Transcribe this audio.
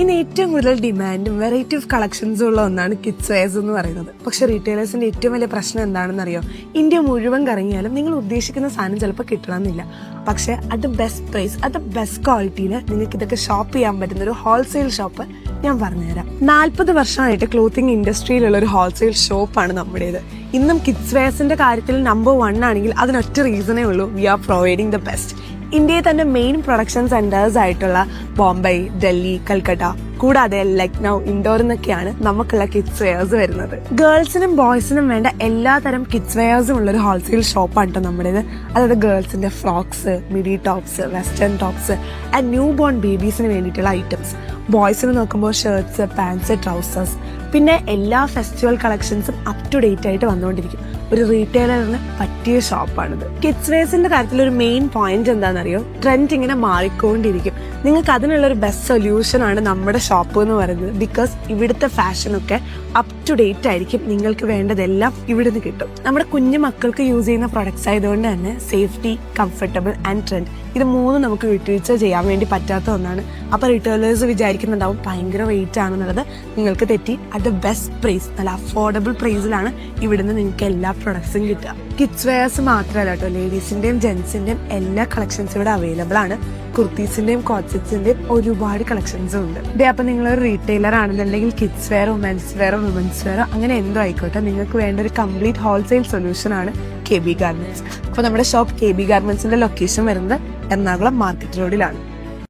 ഇന്ന് ഏറ്റവും കൂടുതൽ ഡിമാൻഡും വെറൈറ്റി ഓഫ് കളക്ഷൻസും ഉള്ള ഒന്നാണ് കിഡ്സ് വെയർസ് എന്ന് പറയുന്നത്. പക്ഷെ റീറ്റെയിലേഴ്സിന്റെ ഏറ്റവും വലിയ പ്രശ്നം എന്താണെന്ന് അറിയോ? ഇന്ത്യ മുഴുവൻ കറങ്ങിയാലും നിങ്ങൾ ഉദ്ദേശിക്കുന്ന സാധനം ചിലപ്പോൾ കിട്ടണമെന്നില്ല. പക്ഷെ at the best price, at the best ക്വാളിറ്റിയിൽ നിങ്ങൾക്ക് ഇതൊക്കെ ഷോപ്പ് ചെയ്യാൻ പറ്റുന്ന ഒരു ഹോൾസെയിൽ ഷോപ്പ് ഞാൻ പറഞ്ഞുതരാം. 40 വർഷമായിട്ട് ക്ലോത്തിങ് ഇൻഡസ്ട്രിയിലുള്ള ഒരു ഹോൾസെയിൽ ഷോപ്പാണ് നമ്മുടേത്. ഇന്നും കിഡ്സ് വെയർസിന്റെ കാര്യത്തിൽ നമ്പർ 1 ആണെങ്കിൽ അതിനൊറ്റ റീസണേ ഉള്ളൂ: we are providing the best. ഇന്ത്യയിൽ തന്നെ മെയിൻ പ്രൊഡക്ഷൻ സെന്റേഴ്സ് ആയിട്ടുള്ള ബോംബെ, ഡൽഹി, കൽക്കട്ട, കൂടാതെ ലക്നൗ, ഇൻഡോർ എന്നൊക്കെയാണ് നമുക്കുള്ള കിഡ്സ് വെയർസ് വരുന്നത്. ഗേൾസിനും ബോയ്സിനും വേണ്ട എല്ലാ തരം കിഡ്സ് വെയർസും ഉള്ളൊരു ഹോൾസെയിൽ ഷോപ്പാണ് കേട്ടോ നമ്മുടേത്. അതായത് ഗേൾസിന്റെ frocks, midi tops, western tops and new born ബേബീസിന് വേണ്ടിയിട്ടുള്ള ഐറ്റംസ്. ബോയ്സിന് നോക്കുമ്പോൾ ഷർട്ട്സ്, പാൻസ്, ട്രൗസേഴ്സ്, പിന്നെ എല്ലാ ഫെസ്റ്റിവൽ കളക്ഷൻസും അപ് ടു ഡേറ്റ് ആയിട്ട് വന്നുകൊണ്ടിരിക്കും. ഒരു റീറ്റെയിലറിന് പറ്റിയ ഷോപ്പാണിത്. കിഡ്സ് വെയർസിന്റെ കാര്യത്തിൽ ഒരു മെയിൻ പോയിന്റ് എന്താണെന്നറിയോ? ട്രെൻഡ് ഇങ്ങനെ മാറിക്കൊണ്ടിരിക്കും. നിങ്ങൾക്ക് അതിനുള്ള ഒരു ബെസ്റ്റ് സൊല്യൂഷൻ ആണ് നമ്മുടെ ഷോപ്പ് എന്ന് പറയുന്നത്. ബിക്കോസ് ഇവിടുത്തെ ഫാഷനൊക്കെ അപ് ടു ഡേറ്റ് ആയിരിക്കും. നിങ്ങൾക്ക് വേണ്ടതെല്ലാം ഇവിടുന്ന് കിട്ടും. നമ്മുടെ കുഞ്ഞു മക്കൾക്ക് യൂസ് ചെയ്യുന്ന പ്രൊഡക്ട്സ് ആയതുകൊണ്ട് തന്നെ സേഫ്റ്റി, കംഫർട്ടബിൾ ആൻഡ് ട്രെൻഡ്, ഇത് മൂന്നും നമുക്ക് വിട്ടുവീഴ്ച ചെയ്യാൻ വേണ്ടി പറ്റാത്ത ഒന്നാണ്. അപ്പൊ റിറ്റെയിലേഴ്സ് വിചാരിക്കുന്നുണ്ടാവും ഭയങ്കര റേറ്റ് ആണെന്നുള്ളത്. നിങ്ങൾക്ക് തെറ്റി. അറ്റ് ദ ബെസ്റ്റ് പ്രൈസ്, നല്ല അഫോർഡബിൾ പ്രൈസിലാണ് ഇവിടുന്ന് നിങ്ങൾക്ക് എല്ലാ പ്രൊഡക്ട്സും കിട്ടുക. കിഡ്സ് വെയർസ് മാത്രമല്ല കേട്ടോ, ലേഡീസിന്റെയും ജെന്റ്സിന്റെയും എല്ലാ കളക്ഷൻസും ഇവിടെ അവൈലബിൾ ആണ്. കുർത്തീസിന്റെയും കോട്ട്സെറ്റ്സിന്റെയും ഒരുപാട് കളക്ഷൻസും ഉണ്ട്. ഇതേ അപ്പം നിങ്ങളൊരു റീറ്റെയിലർ ആണെന്നുണ്ടെങ്കിൽ കിഡ്സ് വെയറോ മെൻസ് വെയറോ വുമൻസ് വെയറോ അങ്ങനെ എന്തോ ആയിക്കോട്ടെ, നിങ്ങൾക്ക് വേണ്ട ഒരു കംപ്ലീറ്റ് ഹോൾസെയിൽ സൊല്യൂഷൻ ആണ് KB ഗാർമെന്റ്സ്. അപ്പോൾ നമ്മുടെ ഷോപ്പ് KB ഗാർമെന്റ്സിന്റെ ലൊക്കേഷൻ വരുന്നത് എറണാകുളം മാർക്കറ്റ് റോഡിലാണ്.